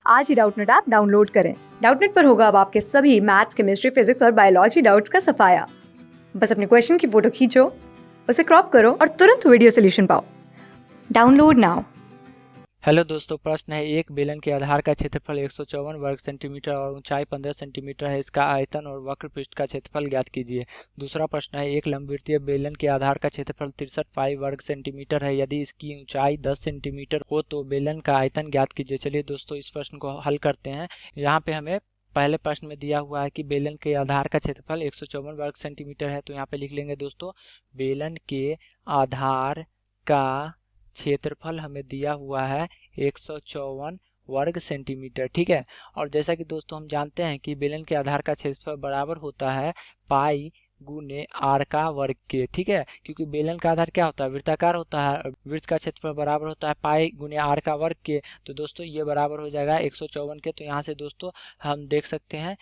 आज ही Doubtnut app download करें। Doubtnut पर होगा अब आपके सभी मैथ्स, केमिस्ट्री, फिजिक्स और बायोलॉजी डाउट्स का सफाया। बस अपने क्वेश्चन की फोटो खींचो, उसे क्रॉप करो और तुरंत वीडियो सोल्यूशन पाओ। Download now. हेलो दोस्तों, प्रश्न है एक बेलन के आधार का क्षेत्रफल 154 वर्ग सेंटीमीटर और ऊंचाई 15 सेंटीमीटर है। इसका आयतन और वक्र पृष्ठ का क्षेत्रफल ज्ञात कीजिए। दूसरा प्रश्न है एक लंबवृत्तीय बेलन के आधार का क्षेत्रफल 63 पाई वर्ग सेंटीमीटर है। यदि इसकी ऊंचाई 10 सेंटीमीटर हो तो बेलन का आयतन ज्ञात कीजिए। चलिए दोस्तों, इस प्रश्न को हल करते हैं। यहाँ पे हमें पहले प्रश्न में दिया हुआ है कि बेलन के आधार का क्षेत्रफल 154 वर्ग सेंटीमीटर है। तो यहाँ पे लिख लेंगे दोस्तों, बेलन के आधार का क्षेत्रफल हमें दिया हुआ है 154 वर्ग सेंटीमीटर। ठीक है। और जैसा कि दोस्तों हम जानते हैं कि बेलन के आधार का क्षेत्रफल बराबर होता है पाई गुने आर का वर्ग के। ठीक है, क्योंकि बेलन का आधार क्या होता है, वृत्ताकार होता है। वृत्त का क्षेत्रफल बराबर होता है पाई गुने आर का वर्ग के। तो दोस्तों ये बराबर हो जाएगा 154 के। तो यहाँ से दोस्तों हम देख सकते हैं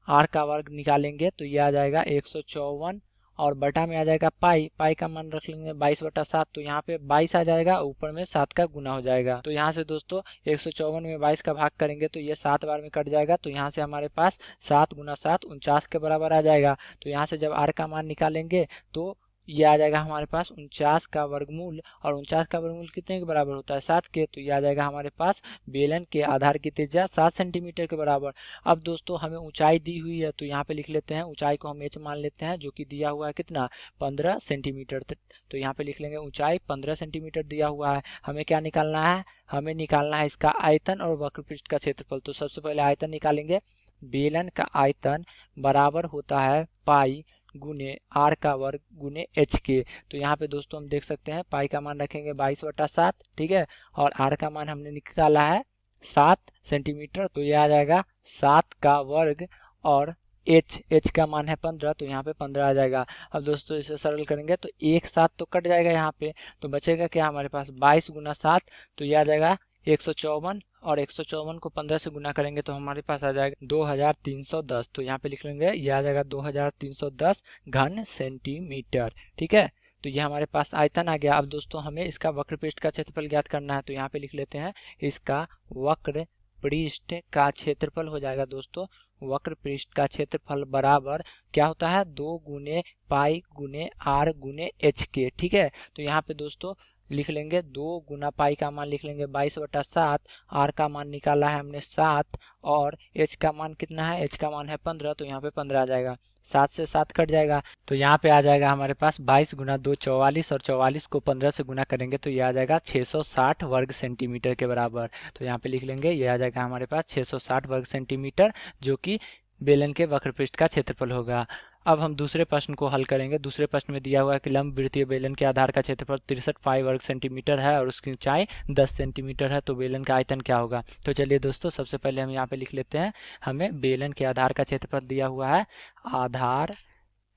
आर का वर्ग निकालेंगे तो ये आ जाएगा 154 और बटा में आ जाएगा पाई। पाई का मान रख लेंगे 22/7। तो यहाँ पे 22 आ जाएगा, ऊपर में 7 का गुना हो जाएगा। तो यहाँ से दोस्तों 154 में 22 का भाग करेंगे तो ये 7 बार में कट जाएगा। तो यहाँ से हमारे पास 7 गुना 7 49 के बराबर आ जाएगा। तो यहाँ से जब आर का मान निकालेंगे तो ये आ जाएगा हमारे पास 49 का वर्गमूल। और 49 का वर्गमूल कितने के बराबर होता है, 7 के। तो ये आ जाएगा हमारे पास बेलन के आधार की त्रिज्या 7 सेंटीमीटर के बराबर। अब दोस्तों हमें ऊंचाई दी हुई है तो यहाँ पे लिख लेते हैं, ऊंचाई को हम एच मान लेते हैं, जो कि दिया हुआ है कितना, 15 सेंटीमीटर। तो यहाँ पे लिख लेंगे ऊंचाई 15 सेंटीमीटर दिया हुआ है। हमें क्या निकालना है, हमें निकालना है इसका आयतन और वक्र पृष्ठ का क्षेत्रफल। तो सबसे पहले आयतन निकालेंगे। बेलन का आयतन बराबर होता है पाई गुने आर का वर्ग गुने एच के। तो यहाँ पे दोस्तों हम देख सकते हैं पाई का मान रखेंगे 22/7। ठीक है, और आर का मान हमने निकाला है 7 सेंटीमीटर। तो ये आ जाएगा 7 का वर्ग और एच का मान है 15। तो यहाँ पे 15 आ जाएगा। अब दोस्तों इसे सरल करेंगे तो एक 7 तो कट जाएगा यहाँ पे, तो बचेगा क्या हमारे पास 22 गुना 7। तो ये आ जाएगा 154 और 154 को 15 से गुना करेंगे तो हमारे पास आ जाएगा 2310। तो यहाँ पे लिख लेंगे ये आ जाएगा 2310 घन सेंटीमीटर। ठीक है, तो ये हमारे पास आयतन आ गया। अब दोस्तों हमें इसका वक्र पृष्ठ का क्षेत्रफल ज्ञात करना है। तो यहाँ पे लिख लेते हैं इसका वक्र पृष्ठ का क्षेत्रफल हो जाएगा दोस्तों, वक्र पृष्ठ का क्षेत्रफल बराबर क्या होता है, 2 गुने पाई गुने आर गुने एच के। ठीक है, तो यहाँ पे दोस्तों लिख लेंगे 2 गुना पाई का मान लिख लेंगे 22/7, आर का मान निकाला है हमने 7 और एच का मान कितना है, एच का मान है 15। तो यहाँ पे 15 आ जाएगा, 7 से 7 कट जाएगा। तो यहाँ पे आ जाएगा हमारे पास 22 गुना 2 44 और 44 को 15 से गुना करेंगे तो ये आ जाएगा 660 वर्ग सेंटीमीटर के बराबर। तो यहाँ पे लिख लेंगे ये आ जाएगा हमारे पास 660 वर्ग सेंटीमीटर, जो कि बेलन के वक्र पृष्ठ का क्षेत्रफल होगा। अब हम दूसरे प्रश्न को हल करेंगे। दूसरे प्रश्न में दिया हुआ है कि लंबवृत्तीय बेलन के आधार का क्षेत्रफल 63 पाई वर्ग सेंटीमीटर है और उसकी ऊंचाई 10 सेंटीमीटर है। तो बेलन का आयतन क्या होगा। तो चलिए दोस्तों सबसे पहले हम यहाँ पे लिख लेते हैं, हमें बेलन के आधार का क्षेत्रफल दिया हुआ है, आधार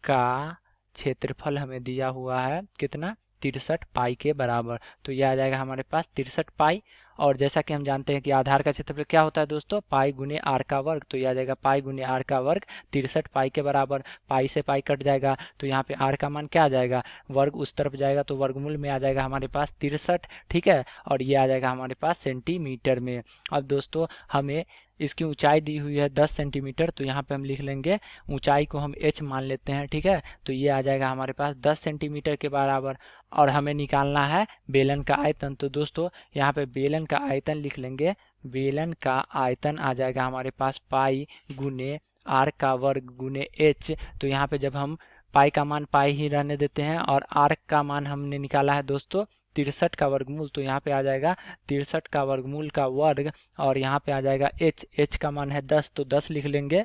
का क्षेत्रफल हमें दिया हुआ है कितना, 63 पाई के बराबर। तो यह आ जाएगा हमारे पास 63 पाई। और जैसा कि हम जानते हैं कि आधार का क्षेत्रफल क्या होता है दोस्तों, पाई गुने आर का वर्ग। तो यह आ जाएगा पाई गुने आर का वर्ग 63 पाई के बराबर। पाई से पाई कट जाएगा तो यहाँ पे आर का मान क्या आ जाएगा, वर्ग उस तरफ जाएगा तो वर्गमूल में आ जाएगा हमारे पास 63। ठीक है, और ये आ जाएगा हमारे पास सेंटीमीटर में। अब दोस्तों हमें इसकी ऊंचाई दी हुई है 10 सेंटीमीटर। तो यहाँ पे हम लिख लेंगे ऊंचाई को हम एच मान लेते हैं। ठीक है, तो ये आ जाएगा हमारे पास 10 सेंटीमीटर के बराबर। और हमें निकालना है बेलन का आयतन। तो दोस्तों यहाँ पे बेलन का आयतन लिख लेंगे। बेलन का आयतन आ जाएगा हमारे पास पाई गुने आर का वर्ग गुने एच। तो यहाँ पे जब हम पाई का मान पाई ही रहने देते हैं और आर का मान हमने निकाला है दोस्तों 63 का वर्गमूल। तो यहाँ पे आ जाएगा 63 का वर्गमूल का वर्ग और यहाँ पे आ जाएगा एच का मान है 10। तो 10 लिख लेंगे।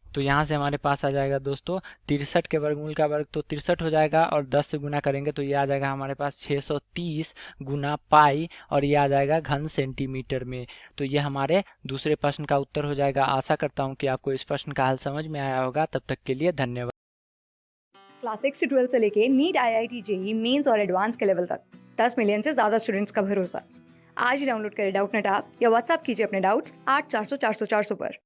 तो यहाँ से हमारे पास आ जाएगा दोस्तों 63 के वर्गमूल का वर्ग तो 63 हो जाएगा और 10 से गुना करेंगे तो ये आ जाएगा हमारे पास 630 गुना पाई और ये आ जाएगा घन सेंटीमीटर में। तो ये हमारे दूसरे प्रश्न का उत्तर हो जाएगा। आशा करता हूँ कि आपको इस प्रश्न का हल समझ में आया होगा। तब तक के लिए धन्यवाद। क्लास 6 से 12 से लेके नीट, IIT, जेईई मेंस और एडवांस के लेवल तक 10 मिलियन से ज्यादा स्टूडेंट्स का भरोसा। आज ही डाउनलोड करें डाउटनेट ऐप या व्हाट्सएप कीजिए अपने डाउट्स 8400 400 400 पर।